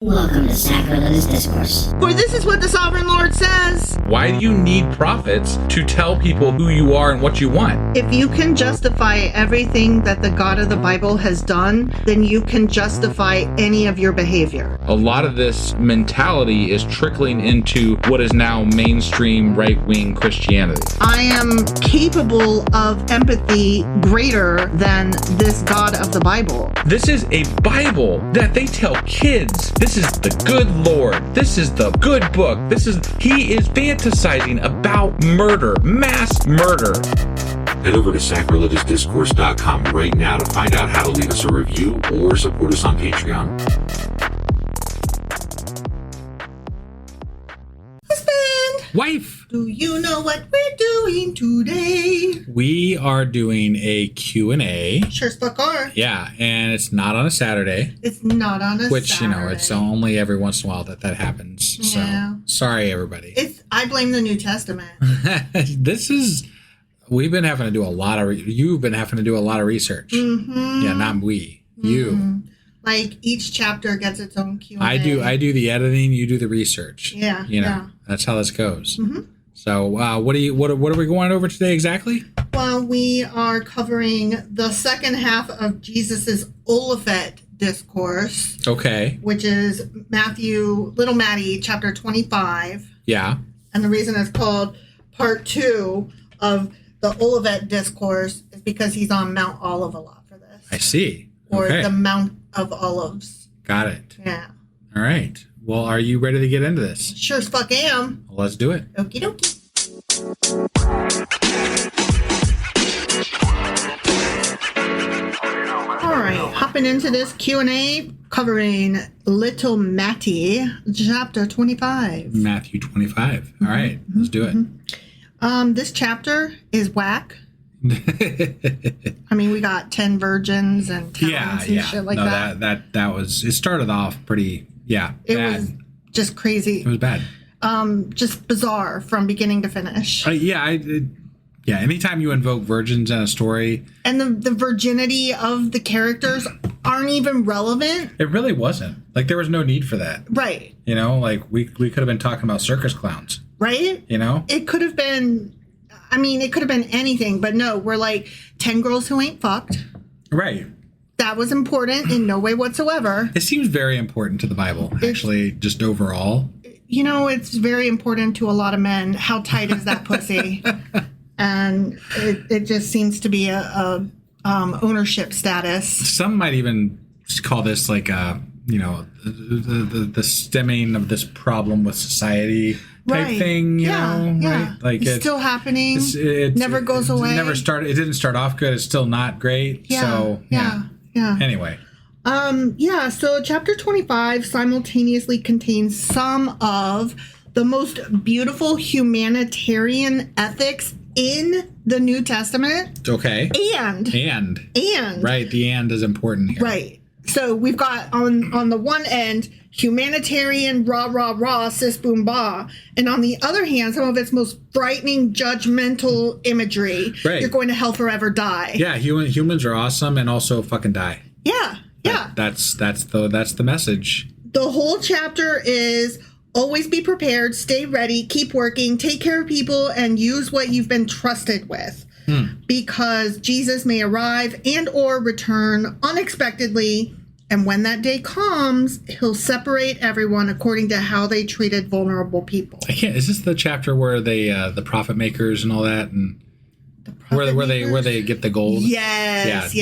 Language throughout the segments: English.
Welcome to Sacrilegious Discourse. For this is what the Sovereign Lord says. Why do you need prophets to tell people who you are and what you want? If you can justify everything that the God of the Bible has done, then you can justify any of your behavior. A lot of this mentality is trickling into what is now mainstream right-wing Christianity. I am capable of empathy greater than this God of the Bible. This is a Bible that they tell kids. This is the good Lord. This is the good book. He is fantasizing about murder, mass murder. Head over to sacrilegiousdiscourse.com right now to find out how to leave us a review or support us on Patreon. Husband! Wife! Do you know what we're doing today? We are doing a Q&A. Sure as fuck are. Yeah, and it's not on a Saturday. It's not on a Saturday. Which, it's only every once in a while that happens. Yeah. So, sorry, everybody. I blame the New Testament. We've been having to do a lot of, you've been having to do a lot of research. Mm-hmm. Yeah, not we. You. Mm-hmm. Like each chapter gets its own Q&A. I do the editing, you do the research. Yeah. That's how this goes. Mm-hmm. So, what are we going over today exactly? Well, we are covering the second half of Jesus's Olivet Discourse. Okay. Which is Little Matty, chapter 25. Yeah. And the reason it's called part 2 of the Olivet Discourse is because he's on Mount Olive a lot for this. I see. Or okay. the Mount of Olives. Got it. Yeah. All right. Well, are you ready to get into this? Sure as fuck am. Well, let's do it. Okie dokie. All right, hopping into this Q&A covering Little Matty, chapter 25. Matthew 25. All right, let's do it. This chapter is whack. I mean, we got 10 virgins and talents and shit like that. That was, it started off pretty, bad. It was just crazy. It was bad. Just bizarre from beginning to finish. Anytime you invoke virgins in a story. And the virginity of the characters aren't even relevant. It really wasn't. Like, there was no need for that. Right. We could have been talking about circus clowns. Right? It could have been, it could have been anything, but no, we're like 10 girls who ain't fucked. Right. That was important in no way whatsoever. It seems very important to the Bible, actually, just overall. It's very important to a lot of men. How tight is that pussy? And it just seems to be a ownership status. Some might even call this like the stemming of this problem with society type thing. You know, right? Like it's still happening. It never goes away. It didn't start off good. It's still not great. Yeah. Anyway. So chapter 25 simultaneously contains some of the most beautiful humanitarian ethics in the New Testament. Okay. And. Right, the and is important here. Right. So we've got on the one end, humanitarian, rah, rah, rah, sis, boom, bah. And on the other hand, some of its most frightening, judgmental imagery. Right. You're going to hell forever, die. Yeah, humans are awesome and also fucking die. Yeah. That's the message. The whole chapter is always be prepared, stay ready, keep working, take care of people, and use what you've been trusted with. Because Jesus may arrive and or return unexpectedly, and when that day comes, he'll separate everyone according to how they treated vulnerable people. Is this the chapter where they the prophet makers and all that, and where they get the gold? Yes.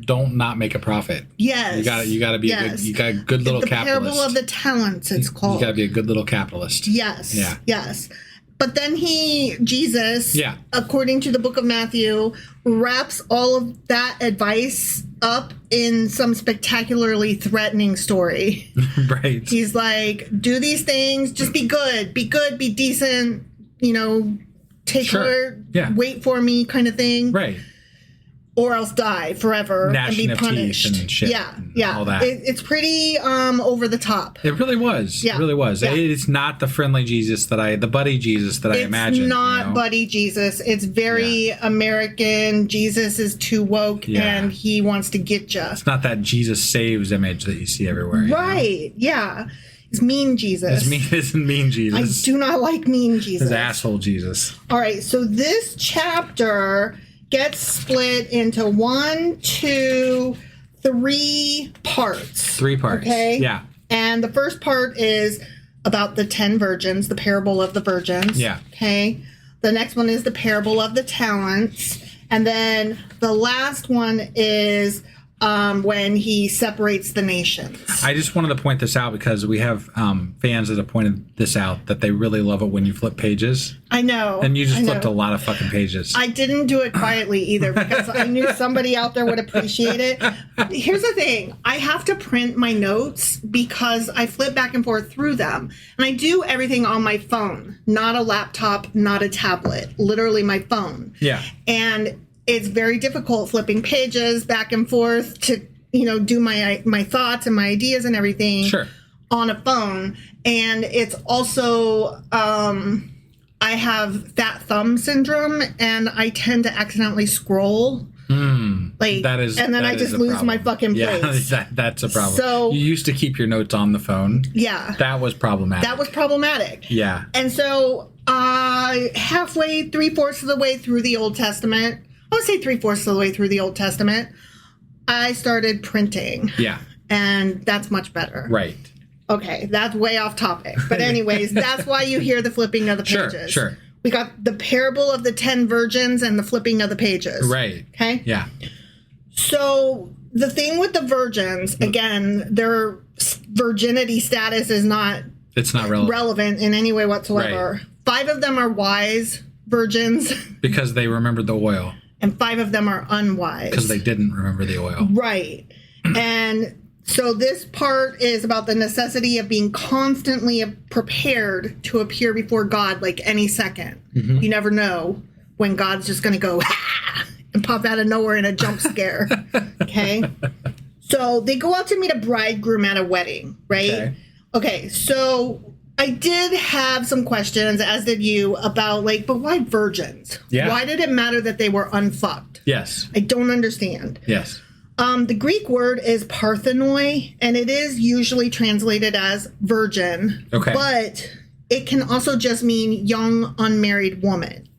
Don't not make a profit. Yes. You gotta be a good, you got a good little capitalist. The parable of the talents, it's called. You gotta be a good little capitalist. Yes. Yeah. Yes. But then Jesus, according to the book of Matthew, wraps all of that advice up in some spectacularly threatening story. Right. He's like, do these things, just be good, be decent, take care, wait for me kind of thing. Right. or else die forever Gnashing and of be teeth punished. and shit Yeah, and yeah. all that. It's pretty over the top. It really was. Yeah. It really was. Yeah. It's not the friendly Jesus the buddy Jesus that I imagined. It's not you know? buddy Jesus. It's very American. Jesus is too woke and he wants to get you. It's not that Jesus saves image that you see everywhere. Right. Yeah. It's mean Jesus. It's mean Jesus. I do not like mean Jesus. It's asshole Jesus. All right. So this chapter gets split into 1, 2, 3 parts. 3 parts. Okay. Yeah. And the first part is about the 10 virgins, the parable of the virgins. Yeah. Okay. The next one is the parable of the talents. And then the last one is when he separates the nations. I just wanted to point this out because we have fans that have pointed this out, that they really love it when you flip pages. I know. And you just flipped a lot of fucking pages. I didn't do it quietly either because I knew somebody out there would appreciate it. Here's the thing. I have to print my notes because I flip back and forth through them. And I do everything on my phone, not a laptop, not a tablet, literally my phone. Yeah. And it's very difficult flipping pages back and forth to, do my thoughts and my ideas and everything on a phone. And it's also, I have fat thumb syndrome and I tend to accidentally scroll. And then I just lose my fucking place. Yeah, that's a problem. So you used to keep your notes on the phone. Yeah. That was problematic. Yeah. And so halfway, 3/4 of the way through the Old Testament, I would say 3/4 of the way through the Old Testament, I started printing. Yeah. And that's much better. Right. Okay, that's way off topic. But anyways, that's why you hear the flipping of the pages. Sure. We got the parable of the 10 virgins and the flipping of the pages. Right. Okay? Yeah. So the thing with the virgins, again, their virginity status is not... It's not relevant in any way whatsoever. Right. 5 of them are wise virgins. Because they remembered the oil. And 5 of them are unwise. Because they didn't remember the oil. Right. And so this part is about the necessity of being constantly prepared to appear before God like any second. Mm-hmm. You never know when God's just going to go and pop out of nowhere in a jump scare. Okay. So they go out to meet a bridegroom at a wedding, right? Okay. So I did have some questions, as did you, about but why virgins? Yeah. Why did it matter that they were unfucked? Yes. I don't understand. Yes. The Greek word is parthenoi, and it is usually translated as virgin. Okay. But it can also just mean young, unmarried woman,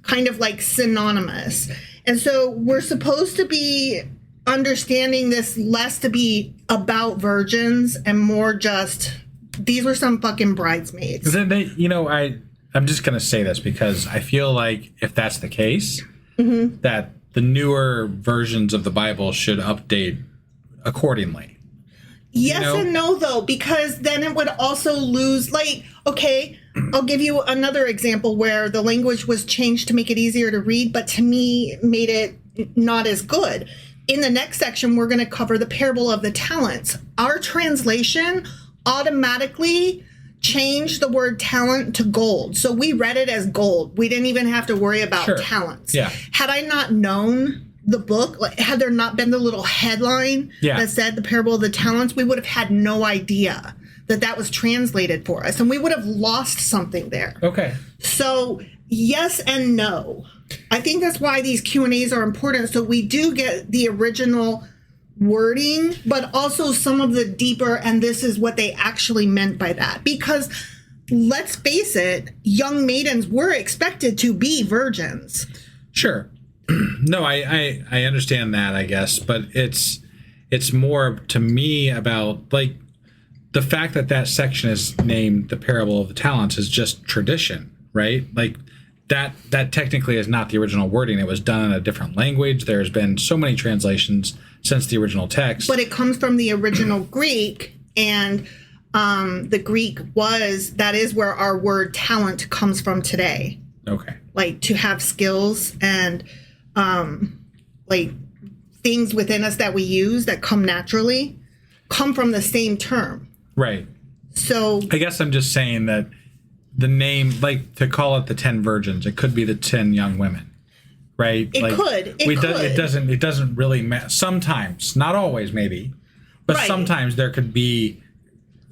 kind of like synonymous. And so we're supposed to be understanding this less to be about virgins and more just... These were some fucking bridesmaids. I'm just going to say this because I feel like if that's the case, that the newer versions of the Bible should update accordingly. Yes and no, though, because then it would also lose, I'll give you another example where the language was changed to make it easier to read, but to me made it not as good. In the next section, we're going to cover the parable of the talents. Our translation automatically changed the word talent to gold. So we read it as gold. We didn't even have to worry about talents. Yeah. Had I not known the book, had there not been the little headline that said the parable of the talents, we would have had no idea that was translated for us. And we would have lost something there. Okay. So yes and no. I think that's why these Q&As are important. So we do get the original wording, but also some of the deeper, and this is what they actually meant by that. Because let's face it, young maidens were expected to be virgins. Sure. No, I understand that, I guess, but it's more to me about the fact that section is named the parable of the talents is just tradition, right? That technically is not the original wording. It was done in a different language. There's been so many translations since the original text. But it comes from the original Greek, and the Greek that is where our word talent comes from today. Okay. To have skills and things within us that we use that come naturally come from the same term. Right. So I guess I'm just saying that the name, to call it the 10 virgins, it could be the 10 young women. right? It could. It doesn't really sometimes, not always, maybe, but Right. sometimes there could be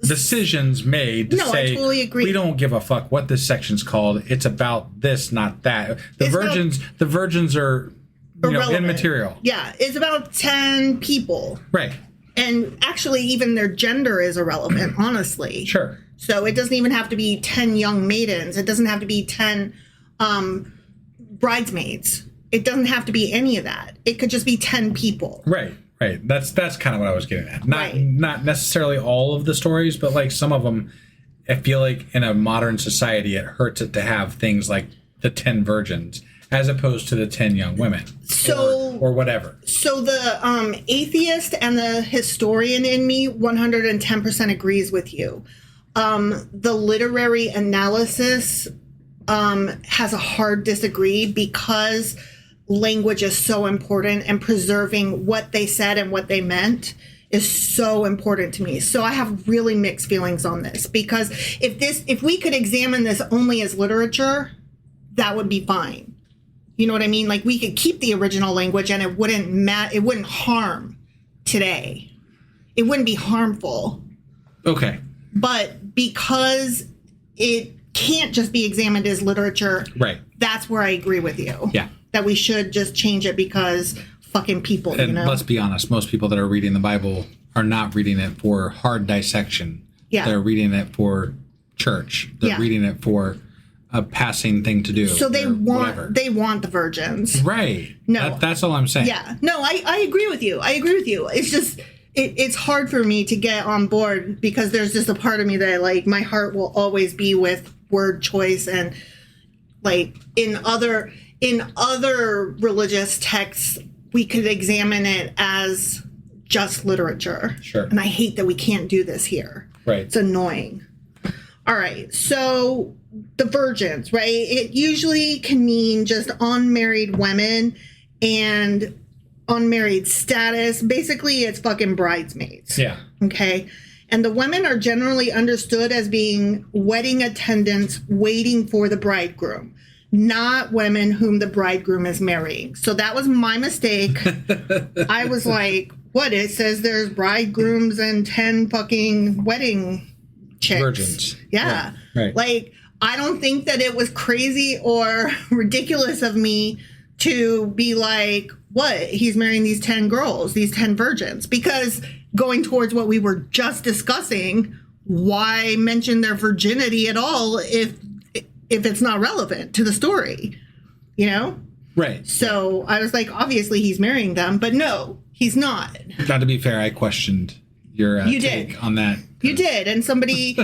decisions made to say, I totally agree. we don't give a fuck what this section's called. It's about this, not that. The virgins are irrelevant. immaterial. Yeah, it's about 10 people. Right. And actually, even their gender is irrelevant, honestly. Sure. So it doesn't even have to be 10 young maidens. It doesn't have to be 10 bridesmaids. It doesn't have to be any of that. It could just be 10 people. Right. Right. That's kind of what I was getting at. Right. Not necessarily all of the stories, but like some of them, I feel like in a modern society, it hurts it to have things like the 10 virgins as opposed to the 10 young women. So or whatever. So the atheist and the historian in me 110% agrees with you. The literary analysis has a hard disagree because language is so important and preserving what they said and what they meant is so important to me. So I have really mixed feelings on this because if we could examine this only as literature, that would be fine. You know what I mean? Like we could keep the original language and it wouldn't harm today. It wouldn't be harmful. Okay. But because it can't just be examined as literature, right? That's where I agree with you. Yeah. That we should just change it because fucking people, and you know? Let's be honest, most people that are reading the Bible are not reading it for hard dissection. Yeah. They're reading it for church. They're reading it for a passing thing to do. So they want the virgins. Right. No. That's all I'm saying. Yeah. No, I agree with you. It's just it's hard for me to get on board because there's just a part of me that like my heart will always be with word choice and like in other religious texts we could examine it as just literature. Sure. And I hate that we can't do this here. Right. It's annoying. All right. So the virgins, right? It usually can mean just unmarried women and unmarried status. Basically, it's fucking bridesmaids. Yeah. Okay. And the women are generally understood as being wedding attendants waiting for the bridegroom, not women whom the bridegroom is marrying. So that was my mistake. I was like, what? It says there's bridegrooms and 10 fucking wedding chicks. Virgins. Yeah. Right. Like, I don't think that it was crazy or ridiculous of me to be like, what? He's marrying these 10 girls, these 10 virgins. Because going towards what we were just discussing, why mention their virginity at all if it's not relevant to the story, you know? Right. So I was like, obviously he's marrying them, but no, he's not. Now, to be fair, I questioned your take on that. You did. And somebody,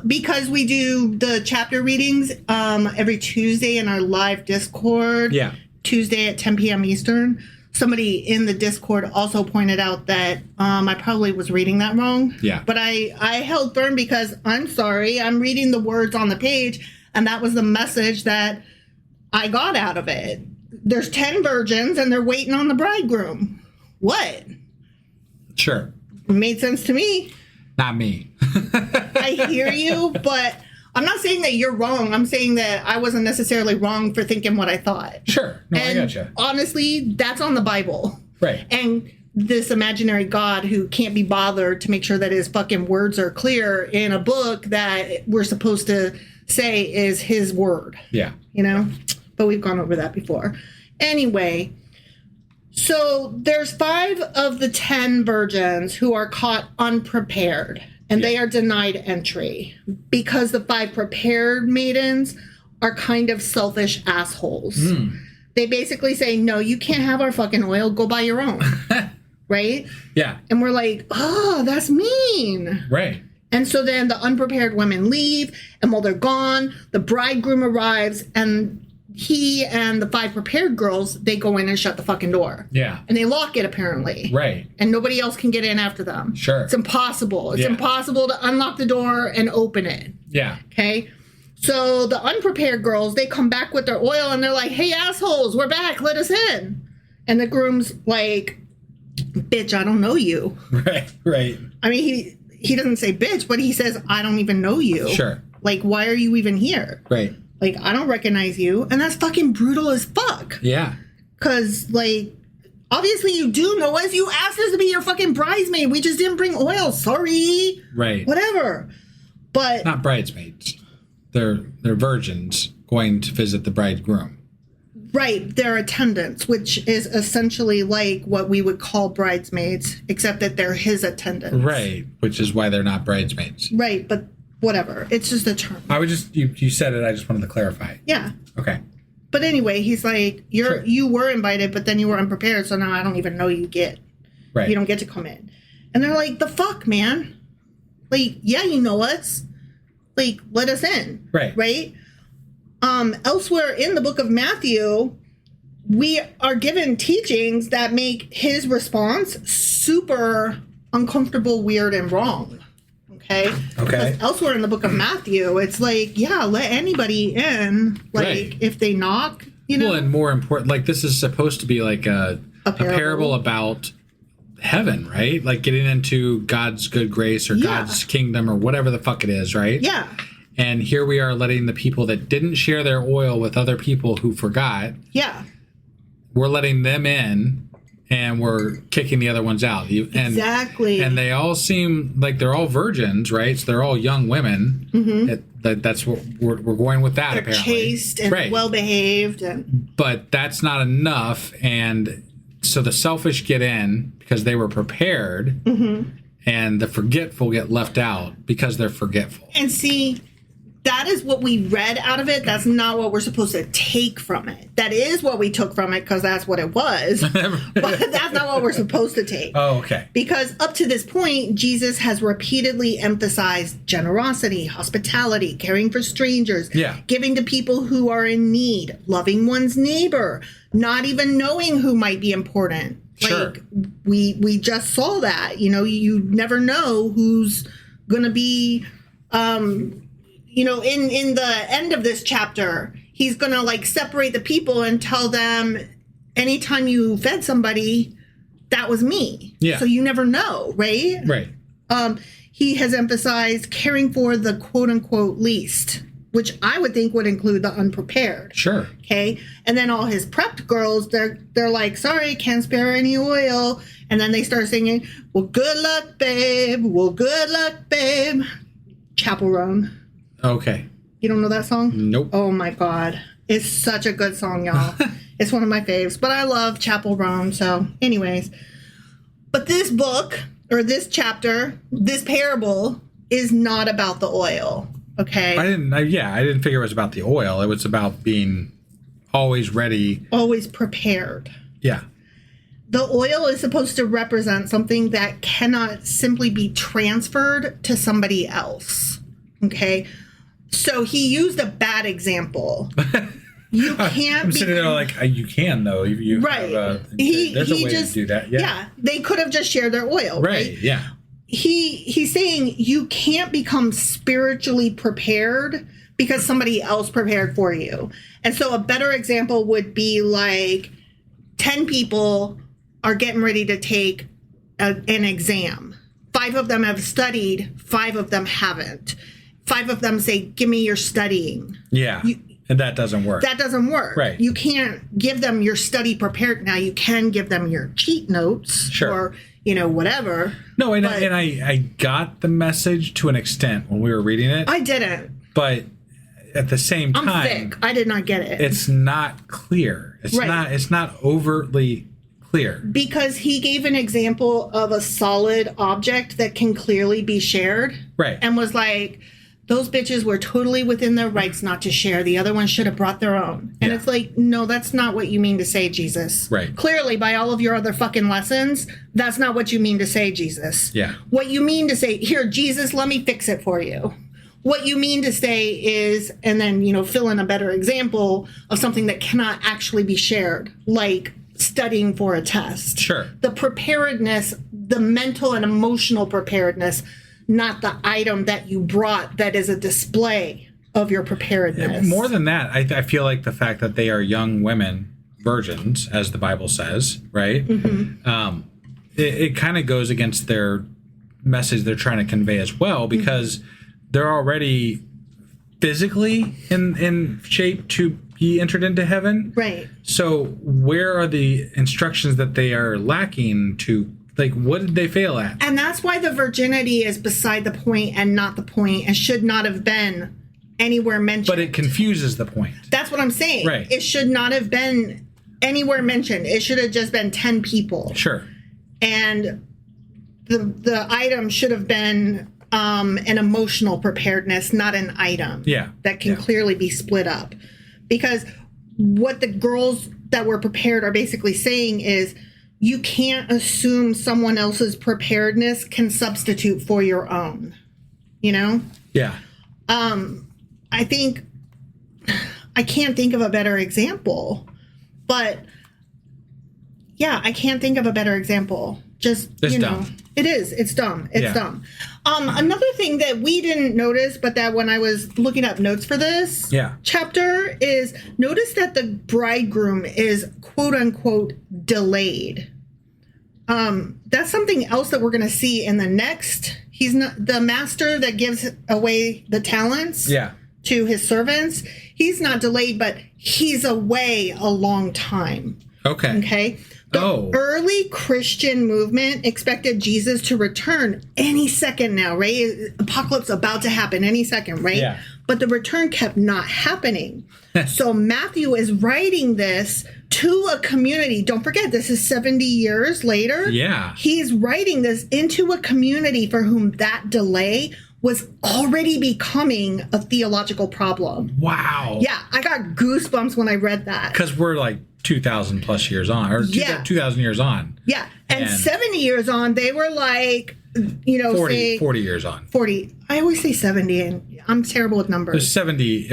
because we do the chapter readings every Tuesday in our live Discord, Tuesday at 10 p.m. Eastern, somebody in the Discord also pointed out that I probably was reading that wrong. Yeah. But I held firm because I'm sorry, I'm reading the words on the page, and that was the message that I got out of it. There's 10 virgins, and they're waiting on the bridegroom. What? Sure. It made sense to me. Not me. I hear you, but I'm not saying that you're wrong. I'm saying that I wasn't necessarily wrong for thinking what I thought. Sure. No, and I gotcha. Honestly, that's on the Bible. Right. And this imaginary God who can't be bothered to make sure that his fucking words are clear in a book that we're supposed to say is his word. Yeah. You know? But we've gone over that before. Anyway, so there's 5 of the 10 virgins who are caught unprepared, and they are denied entry because the 5 prepared maidens are kind of selfish assholes. They basically say, no, you can't have our fucking oil. Go buy your own. Right? Yeah. And we're like, oh, that's mean. Right. And so then the unprepared women leave, and while they're gone, the bridegroom arrives, and he and the 5 prepared girls, they go in and shut the fucking door. Yeah. And they lock it, apparently. Right. And nobody else can get in after them. Sure. It's impossible. It's impossible to unlock the door and open it. Yeah. Okay? So the unprepared girls, they come back with their oil, and they're like, hey, assholes, we're back. Let us in. And the groom's like, bitch, I don't know you. Right. Right. I mean, he doesn't say bitch, but he says, I don't even know you. Sure. Like, why are you even here? Right. Like, I don't recognize you. And that's fucking brutal as fuck. Yeah. Because, like, obviously you do know us. You asked us to be your fucking bridesmaid. We just didn't bring oil. Sorry. Right. Whatever. But not bridesmaids. They're virgins going to visit the bridegroom. Right. They're attendants, which is essentially like what we would call bridesmaids, except that they're his attendants. Right. Which is why they're not bridesmaids. Right. But whatever. It's just a term. I would just, you said it. I just wanted to clarify. Yeah. Okay. But anyway, he's like, you were invited, but then you were unprepared, so now I don't even know you get. Right. You don't get to come in. And they're like, the fuck, man? Like, yeah, you know us. Like, let us in. Right. Right? Elsewhere in the book of Matthew, we are given teachings that make his response super uncomfortable, weird, and wrong. Okay? Because elsewhere in the book of Matthew, it's like, yeah, let anybody in. Like, right. if they knock, you know. Well, and more important, like, this is supposed to be like a parable about heaven, right? Like getting into God's good grace or God's kingdom or whatever the fuck it is, right? Yeah. And here we are letting the people that didn't share their oil with other people who forgot. Yeah. We're letting them in. And we're kicking the other ones out. Exactly. And they all seem like they're all virgins, right? So they're all young women. Mm-hmm. That's what we're going with that, they're apparently. Chaste and well-behaved. But that's not enough. And so the selfish get in because they were prepared. Mm-hmm. And the forgetful get left out because they're forgetful. And see, that is what we read out of it. That's not what we're supposed to take from it. That is what we took from it because that's what it was. But that's not what we're supposed to take. Oh, okay. Because up to this point, Jesus has repeatedly emphasized generosity, hospitality, caring for strangers, giving to people who are in need, loving one's neighbor, not even knowing who might be important. Sure. Like, we just saw that. You know, you never know who's going to be... you know, in the end of this chapter, he's going to like separate the people and tell them anytime you fed somebody, that was me. Yeah. So you never know, right? Right. He has emphasized caring for the quote unquote least, which I would think would include the unprepared. Sure. Okay. And then all his prepped girls, they're like, sorry, can't spare any oil. And then they start singing, well, good luck, babe. Well, good luck, babe. Chapel Roan. Okay. You don't know that song? Nope. Oh my God. It's such a good song, y'all. It's one of my faves, but I love Chapel Roan. So anyways, but this book or this chapter, this parable is not about the oil. Okay. I didn't figure it was about the oil. It was about being always ready. Always prepared. Yeah. The oil is supposed to represent something that cannot simply be transferred to somebody else. Okay. So he used a bad example. You can't. I'm sitting there like you can though. You right. There's a way to do that. Yeah. They could have just shared their oil. Right. Yeah. He's saying you can't become spiritually prepared because somebody else prepared for you. And so a better example would be like 10 people are getting ready to take an exam. 5 of them have studied. 5 of them haven't. 5 of them say, give me your studying. Yeah. And that doesn't work. That doesn't work. Right. You can't give them your study prepared. Now you can give them your cheat notes. Sure. Or, you know, whatever. No, and I got the message to an extent when we were reading it. I didn't. But at the same time, I'm thick. I did not get it. It's not clear. It's not overtly clear. Because he gave an example of a solid object that can clearly be shared. Right. And was like, those bitches were totally within their rights not to share. The other ones should have brought their own. And it's like, no, that's not what you mean to say, Jesus. Right. Clearly, by all of your other fucking lessons, that's not what you mean to say, Jesus. Yeah. What you mean to say, here, Jesus, let me fix it for you. What you mean to say is, and then, you know, fill in a better example of something that cannot actually be shared, like studying for a test. Sure. The preparedness, the mental and emotional preparedness, not the item that you brought that is a display of your preparedness. More than that, I feel like the fact that they are young women, virgins, as the Bible says, right? Mm-hmm. It kind of goes against their message they're trying to convey as well, because they're already physically in shape to he entered into heaven. Right. So where are the instructions that they are lacking to, like, what did they fail at? And that's why the virginity is beside the point and not the point and should not have been anywhere mentioned. But it confuses the point. That's what I'm saying. Right. It should not have been anywhere mentioned. It should have just been 10 people. Sure. And the item should have been an emotional preparedness, not an item. Yeah. That can clearly be split up. Because what the girls that were prepared are basically saying is you can't assume someone else's preparedness can substitute for your own. You know? Yeah. I think I can't think of a better example, but yeah, I can't think of a better example. Just, it's you know, dumb. It is. It's dumb. It's Yeah. dumb. Another thing that we didn't notice, but that when I was looking up notes for this chapter is notice that the bridegroom is quote unquote delayed. That's something else that we're going to see in the next. He's not the master that gives away the talents to his servants. He's not delayed, but he's away a long time. Okay. The early Christian movement expected Jesus to return any second now, right? Apocalypse about to happen any second, right? Yeah. But the return kept not happening. So Matthew is writing this to a community. Don't forget, this is 70 years later. Yeah. He's writing this into a community for whom that delay was already becoming a theological problem. Wow. Yeah, I got goosebumps when I read that. Because we're like 2,000 plus years on, or 2,000 years on. Yeah, and 70 years on, they were like, you know, 40 years on. 40. I always say 70, and I'm terrible with numbers. It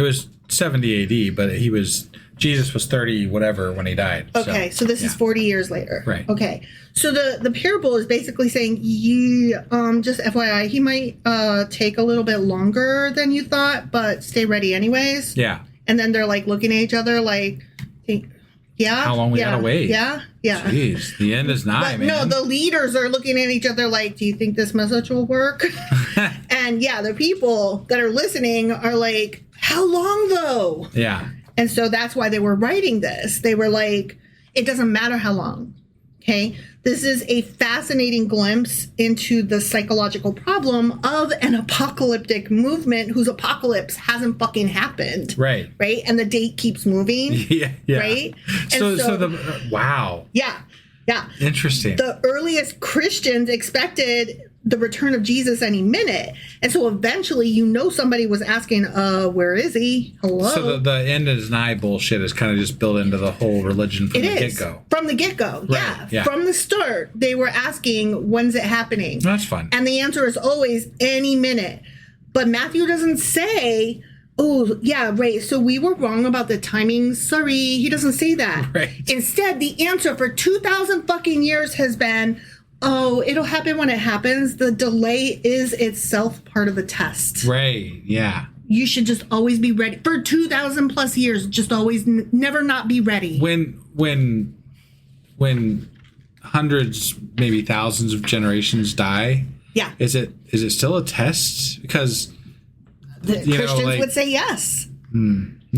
was 70 AD, but Jesus was 30 whatever when he died. Okay, so this is 40 years later. Right. Okay, so the parable is basically saying, just FYI, he might take a little bit longer than you thought, but stay ready anyways. Yeah. And then they're like looking at each other like, yeah. How long we gotta wait? Yeah. Jeez, the end is nigh, But man. no, the leaders are looking at each other like, do you think this message will work? And yeah, the people that are listening are like, how long though? Yeah. And so that's why they were writing this. They were like, it doesn't matter how long. Okay. This is a fascinating glimpse into the psychological problem of an apocalyptic movement whose apocalypse hasn't fucking happened. Right. Right. And the date keeps moving. Yeah. Right. Wow. Yeah. Yeah. Interesting. The earliest Christians expected the return of Jesus any minute. And so eventually, somebody was asking, where is he? Hello? So the end is nigh bullshit is kind of just built into the whole religion from the get-go. From the get-go, yeah. From the start, they were asking, when's it happening? That's fun. And the answer is always any minute. But Matthew doesn't say, oh, yeah, right, so we were wrong about the timing. Sorry, he doesn't say that. Right. Instead, the answer for 2,000 fucking years has been, oh, it'll happen when it happens. The delay is itself part of the test. Right, yeah. You should just always be ready. For 2,000 plus years, just always never not be ready. When hundreds, maybe thousands of generations die, is it still a test? Because Christians would say yes.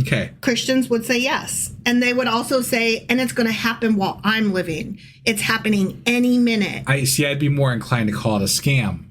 Okay. Christians would say yes. And they would also say, and it's going to happen while I'm living. It's happening any minute. I'd be more inclined to call it a scam.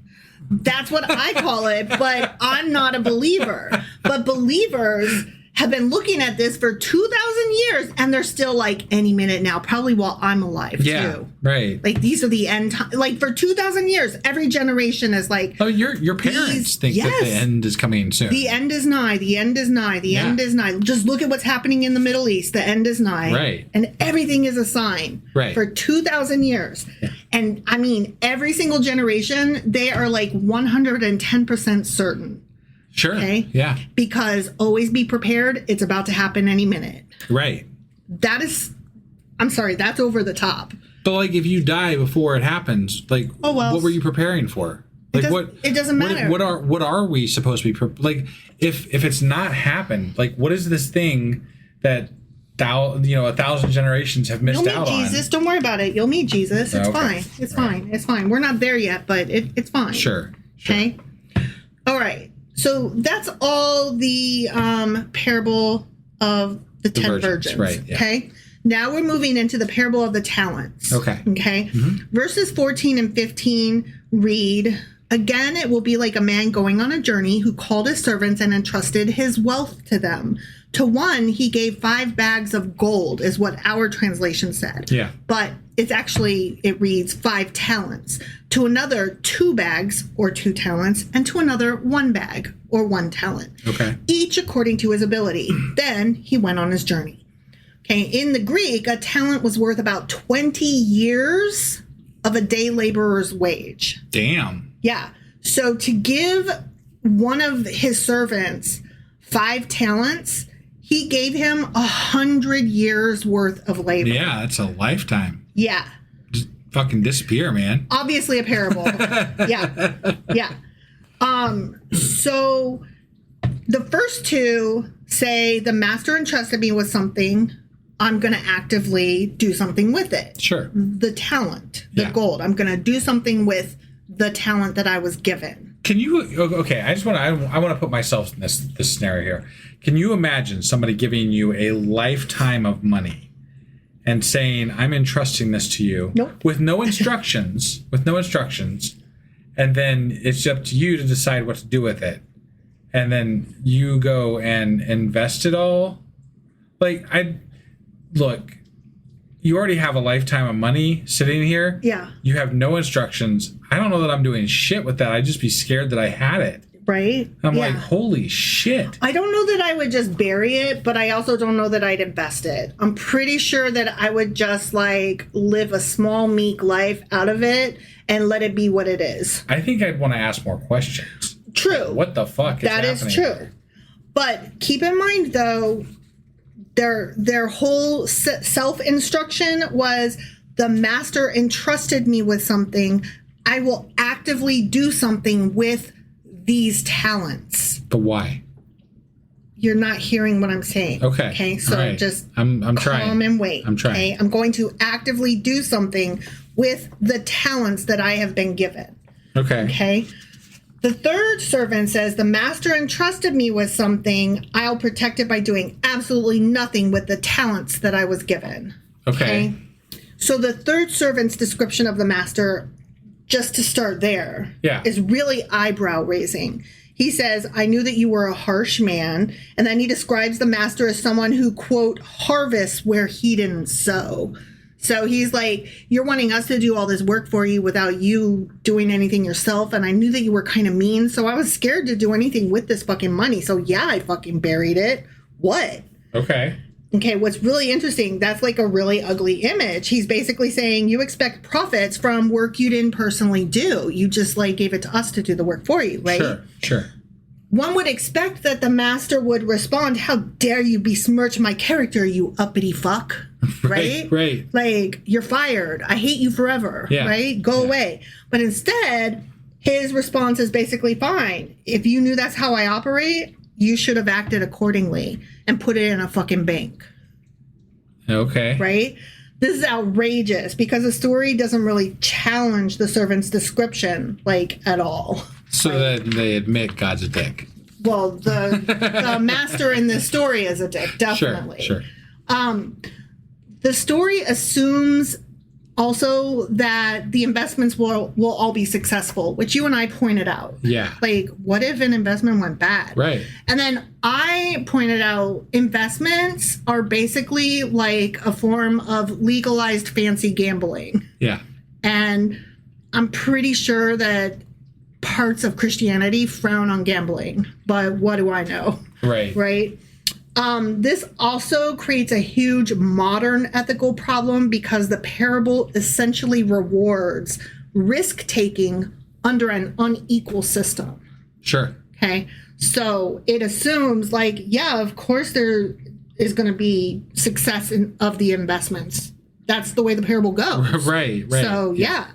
That's what I call it, but I'm not a believer. But believers have been looking at this for 2,000 years, and they're still like, any minute now, probably while I'm alive, too. Right. Like, these are the end time. Like, for 2,000 years, every generation is like... Oh, your parents think that the end is coming soon. The end is nigh. The end is nigh. The end is nigh. Just look at what's happening in the Middle East. The end is nigh. Right. And everything is a sign. Right. For 2,000 years. Yeah. And, I mean, every single generation, they are like 110% certain. Sure. Okay? Yeah. Because always be prepared. It's about to happen any minute. Right. That is... I'm sorry. That's over the top. But, like, if you die before it happens, like, what were you preparing for? Like, it doesn't matter. What are we supposed to be like? If it's not happened, like, what is this thing that 1,000 generations have missed out on? You'll meet Jesus. Don't worry about it. You'll meet Jesus. It's fine. It's fine. It's fine. We're not there yet, but it's fine. Sure. Okay. All right. So that's all the parable of The 10 virgins. Right. Yeah. Okay. Now we're moving into the parable of the talents. Okay. Okay. Verses 14 and 15 read, again, it will be like a man going on a journey who called his servants and entrusted his wealth to them. To one, he gave 5 bags of gold, is what our translation said. Yeah. But it's actually, it reads 5 talents. To another, 2 bags or 2 talents. And to another, 1 bag or 1 talent. Okay. Each according to his ability. Then he went on his journey. Okay. In the Greek, a talent was worth about 20 years of a day laborer's wage. Damn. Yeah. So to give one of his servants 5 talents, he gave him 100 years worth of labor. Yeah, that's a lifetime. Yeah. Just fucking disappear, man. Obviously a parable. Yeah. Yeah. So the first 2 say the master entrusted me with something. I'm going to actively do something with it. Sure. The talent, the gold. I'm going to do something with the talent that I was given. Can you? Okay, I want to put myself in this scenario here. Can you imagine somebody giving you a lifetime of money and saying, "I'm entrusting this to you," Nope. with no instructions, and then it's up to you to decide what to do with it, and then you go and invest it all? Look, you already have a lifetime of money sitting here. Yeah. You have no instructions. I don't know that I'm doing shit with that. I'd just be scared that I had it. Right? I'm like, holy shit. I don't know that I would just bury it, but I also don't know that I'd invest it. I'm pretty sure that I would just live a small, meek life out of it and let it be what it is. I think I'd want to ask more questions. True. Like, what the fuck is happening? That is true. But keep in mind, though, their whole self-instruction was, the master entrusted me with something. I will actively do something with these talents. But why? You're not hearing what I'm saying. Okay. Okay. So right. just I'm calm trying. and wait. I'm trying. Okay. I'm going to actively do something with the talents that I have been given. Okay. Okay. The third servant says, the master entrusted me with something. I'll protect it by doing absolutely nothing with the talents that I was given. Okay. So the third servant's description of the master, just to start there, is really eyebrow raising. He says, I knew that you were a harsh man. And then he describes the master as someone who, quote, harvests where he didn't sow. So he's like, you're wanting us to do all this work for you without you doing anything yourself. And I knew that you were kind of mean. So I was scared to do anything with this fucking money. So yeah, I fucking buried it. What? Okay. Okay, what's really interesting, that's a really ugly image. He's basically saying you expect profits from work you didn't personally do. You just gave it to us to do the work for you, right? Sure. One would expect that the master would respond, how dare you besmirch my character, you uppity fuck, right? Right. You're fired. I hate you forever, right? Go away. But instead, his response is basically, fine. If you knew that's how I operate, you should have acted accordingly and put it in a fucking bank. Okay. Right? This is outrageous because the story doesn't really challenge the servant's description, at all. So that they admit God's a dick. Well, the master in this story is a dick, definitely. Sure. The story assumes also that the investments will all be successful, which you and I pointed out. Yeah. What if an investment went bad? Right. And then I pointed out investments are basically a form of legalized fancy gambling. Yeah. And I'm pretty sure that parts of Christianity frown on gambling, but what do I know? Right. Right. This also creates a huge modern ethical problem because the parable essentially rewards risk-taking under an unequal system. Sure. Okay. So it assumes of course there is going to be success of the investments. That's the way the parable goes. Right. So yeah.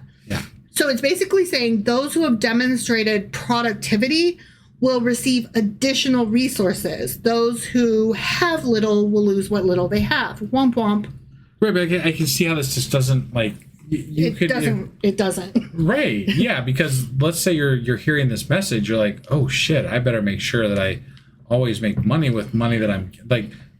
So it's basically saying those who have demonstrated productivity will receive additional resources. Those who have little will lose what little they have. Womp womp. Right, but I can see how this just doesn't It doesn't. Right. Yeah, because let's say you're hearing this message, you're like, oh shit, I better make sure that I always make money with money that I'm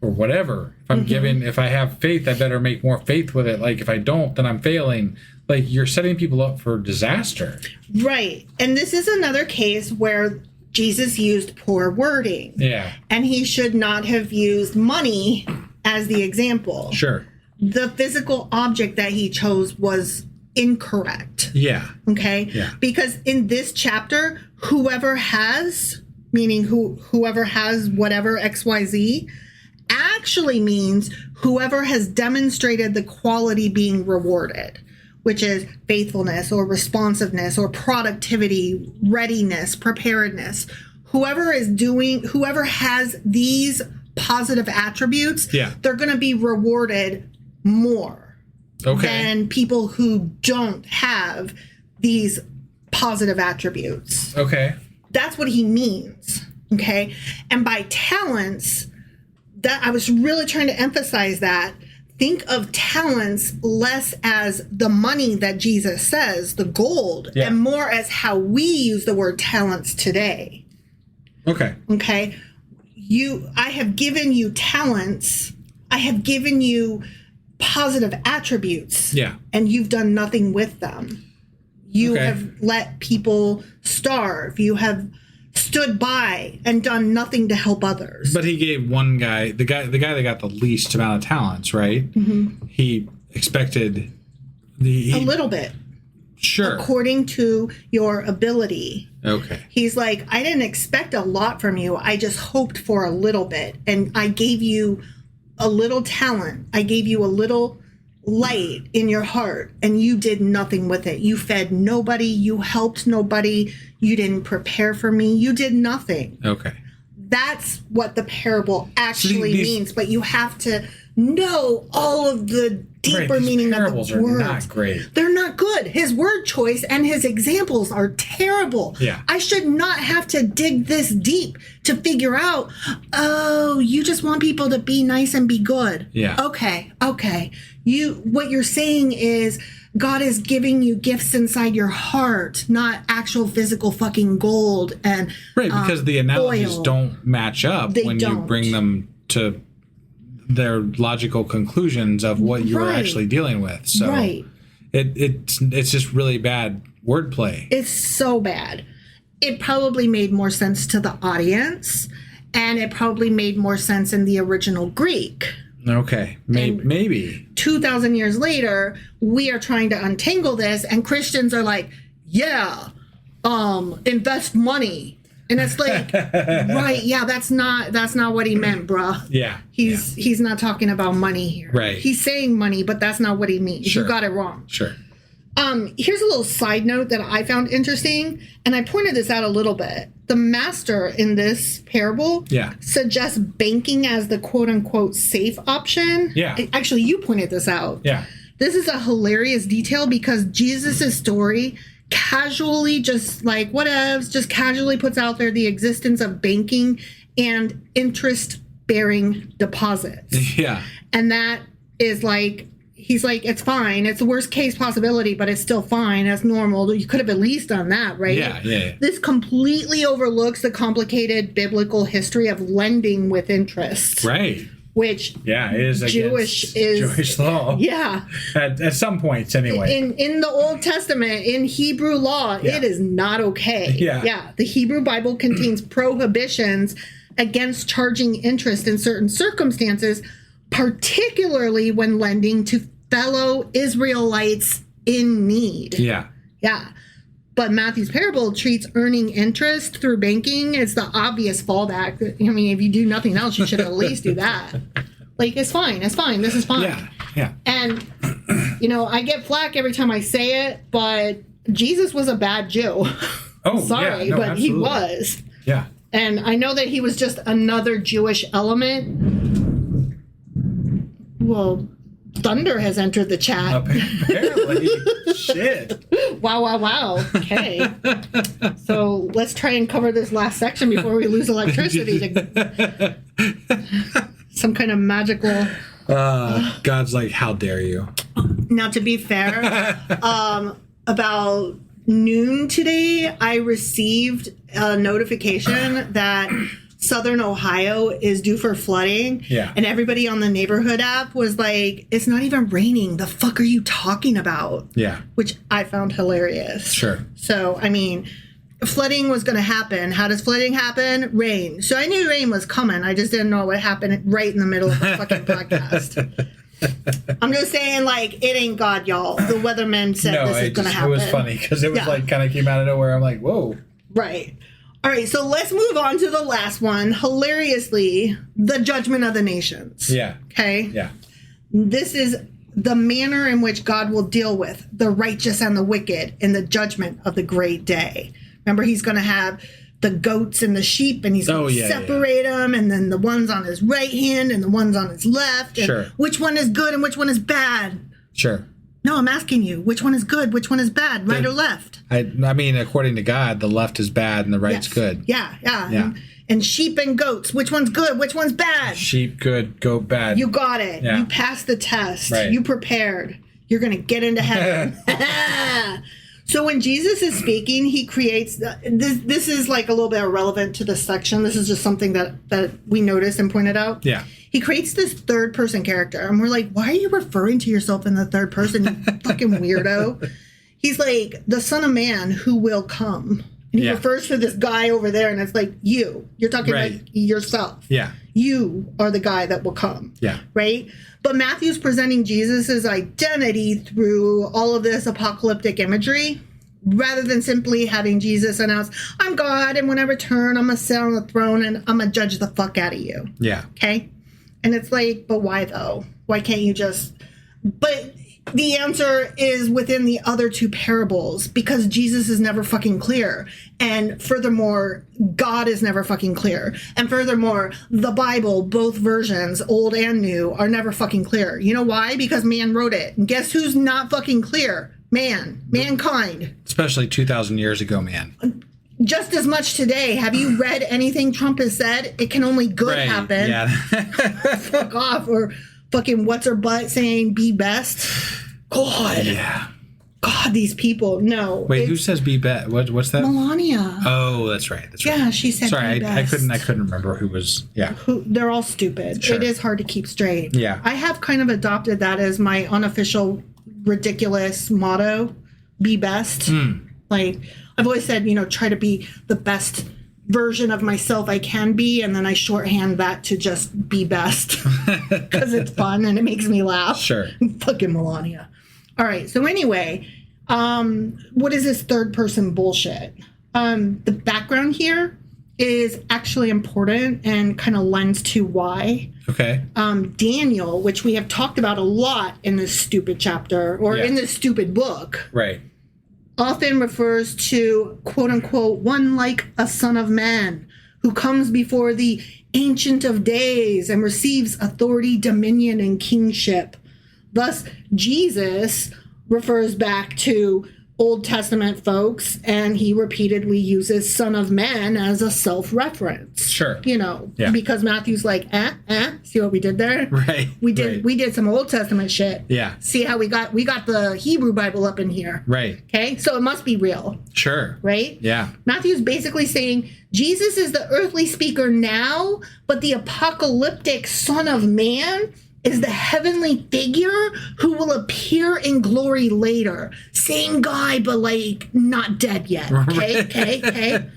or whatever. If I'm giving, if I have faith, I better make more faith with it. Like if I don't, then I'm failing. Like you're setting people up for disaster. Right. And this is another case where Jesus used poor wording. Yeah. And he should not have used money as the example. Sure. The physical object that he chose was incorrect. Yeah. Okay? Yeah. Because in this chapter, whoever has, meaning whoever has whatever XYZ, actually means whoever has demonstrated the quality being rewarded, which is faithfulness or responsiveness or productivity, readiness, preparedness. Whoever has these positive attributes, they're going to be rewarded more than people who don't have these positive attributes. Okay. That's what he means. Okay. And by talents, that I was really trying to emphasize that. Think of talents less as the money that Jesus says, the gold, and more as how we use the word talents today. Okay. Okay. I have given you talents. I have given you positive attributes. Yeah. And you've done nothing with them. You have let people starve. You have stood by and done nothing to help others. But he gave one guy, the guy that got the least amount of talents, right? Mm-hmm. He expected a little bit. Sure. According to your ability. Okay. He's like, I didn't expect a lot from you. I just hoped for a little bit. And I gave you a little talent. I gave you a little light in your heart, and you did nothing with it. You fed nobody. You helped nobody. You didn't prepare for me. You did nothing. Okay. That's what the parable actually means. But you have to know all of the deeper meaning of the words. Parables are not great. They're not good. His word choice and his examples are terrible. Yeah. I should not have to dig this deep to figure out, oh, you just want people to be nice and be good. Yeah. Okay. What you're saying is God is giving you gifts inside your heart, not actual physical fucking gold and because the analogies oil. don't match up when you bring them to their logical conclusions of what you were actually dealing with. So it's just really bad wordplay. It's so bad. It probably made more sense to the audience, and it probably made more sense in the original Greek. Okay, maybe. 2,000 years later, we are trying to untangle this, and Christians are like, invest money. And it's like, that's not what he meant, bruh. Yeah. He's not talking about money here. Right. He's saying money, but that's not what he means. Sure. You got it wrong. Sure. Here's a little side note that I found interesting, and I pointed this out a little bit. The master in this parable suggests banking as the quote-unquote safe option. Yeah. Actually, you pointed this out. Yeah. This is a hilarious detail because Jesus' story casually just casually puts out there the existence of banking and interest-bearing deposits. Yeah. And that is like, he's like, it's fine. It's the worst case possibility, but it's still fine. That's normal. You could have at least done that, right? Yeah. This completely overlooks the complicated biblical history of lending with interest. Right. Which it is Jewish law. Yeah. At some points, anyway. In the Old Testament, in Hebrew law, it is not okay. Yeah. The Hebrew Bible contains prohibitions against charging interest in certain circumstances, particularly when lending to fellow Israelites in need. Yeah. But Matthew's parable treats earning interest through banking as the obvious fallback. I mean, if you do nothing else, you should at least do that. Like, it's fine. This is fine. Yeah. And, I get flack every time I say it, but Jesus was a bad Jew. Oh, sorry, but absolutely. he was. Yeah. And I know that he was just another Jewish element. Well, thunder has entered the chat. Apparently. Shit. Wow. Okay. So let's try and cover this last section before we lose electricity to some kind of magical... God's like, how dare you? Now, to be fair, about noon today, I received a notification that Southern Ohio is due for flooding. Yeah. And everybody on the neighborhood app was like, it's not even raining. The fuck are you talking about? Yeah. Which I found hilarious. Sure. So, I mean, flooding was going to happen. How does flooding happen? Rain. So I knew rain was coming. I just didn't know what happened right in the middle of the fucking podcast. I'm just saying, like, it ain't God, y'all. The weatherman said this is going to happen. It was funny because it was like kind of came out of nowhere. I'm like, whoa. Right. All right, so let's move on to the last one. Hilariously, the judgment of the nations. Yeah. Okay? Yeah. This is the manner in which God will deal with the righteous and the wicked in the judgment of the great day. Remember, he's going to have the goats and the sheep, and he's going to separate them, and then the ones on his right hand and the ones on his left. And sure. Which one is good and which one is bad? Sure. No, I'm asking you, which one is good, which one is bad, right or left? I mean, according to God, the left is bad and the right's good. Yeah. And sheep and goats, which one's good, which one's bad? Sheep good, goat bad. You got it. Yeah. You passed the test. Right. You prepared. You're going to get into heaven. So when Jesus is speaking, he creates this is like a little bit irrelevant to the section. This is just something that we noticed and pointed out. Yeah. He creates this third person character. And we're like, why are you referring to yourself in the third person, you fucking weirdo? He's like, the Son of Man who will come. And he refers to this guy over there, and it's like, you. You're talking about yourself. Yeah. You are the guy that will come. Yeah. Right? But Matthew's presenting Jesus' identity through all of this apocalyptic imagery, rather than simply having Jesus announce, I'm God, and when I return, I'm going to sit on the throne, and I'm going to judge the fuck out of you. Yeah. Okay? And it's like, but why, though? Why can't you just... But the answer is within the other two parables, because Jesus is never fucking clear. And furthermore, God is never fucking clear. And furthermore, the Bible, both versions, old and new, are never fucking clear. You know why? Because man wrote it. And guess who's not fucking clear? Mankind. Especially 2,000 years ago, man. Just as much today. Have you read anything Trump has said? It can only good happen. Yeah. Fuck off. Or fucking what's her butt saying be best? God. Yeah. God, these people. No. Wait, who says be best? What's that? Melania. Oh, that's right. That's right. Yeah, she said sorry, be I best. couldn't remember who was. Yeah. They're all stupid. Sure. It is hard to keep straight. Yeah. I have kind of adopted that as my unofficial ridiculous motto. Be best. Like, I've always said, try to be the best version of myself I can be, and then I shorthand that to just be best because it's fun and it makes me laugh. Sure. Fucking Melania. All right. So anyway, what is this third person bullshit? The background here is actually important and kind of lends to why. Okay. Daniel, which we have talked about a lot in this stupid chapter or in this stupid book. Right. Often refers to, quote unquote, one like a son of man who comes before the Ancient of Days and receives authority, dominion, and kingship. Thus, Jesus refers back to Old Testament folks, and he repeatedly uses Son of Man as a self-reference. Sure. Because Matthew's like, see what we did there? Right. We did some Old Testament shit. Yeah. See how we got the Hebrew Bible up in here. Right. Okay? So it must be real. Sure. Right? Yeah. Matthew's basically saying Jesus is the earthly speaker now, but the apocalyptic Son of Man is the heavenly figure who will appear in glory later. Same guy, but like not dead yet. Okay.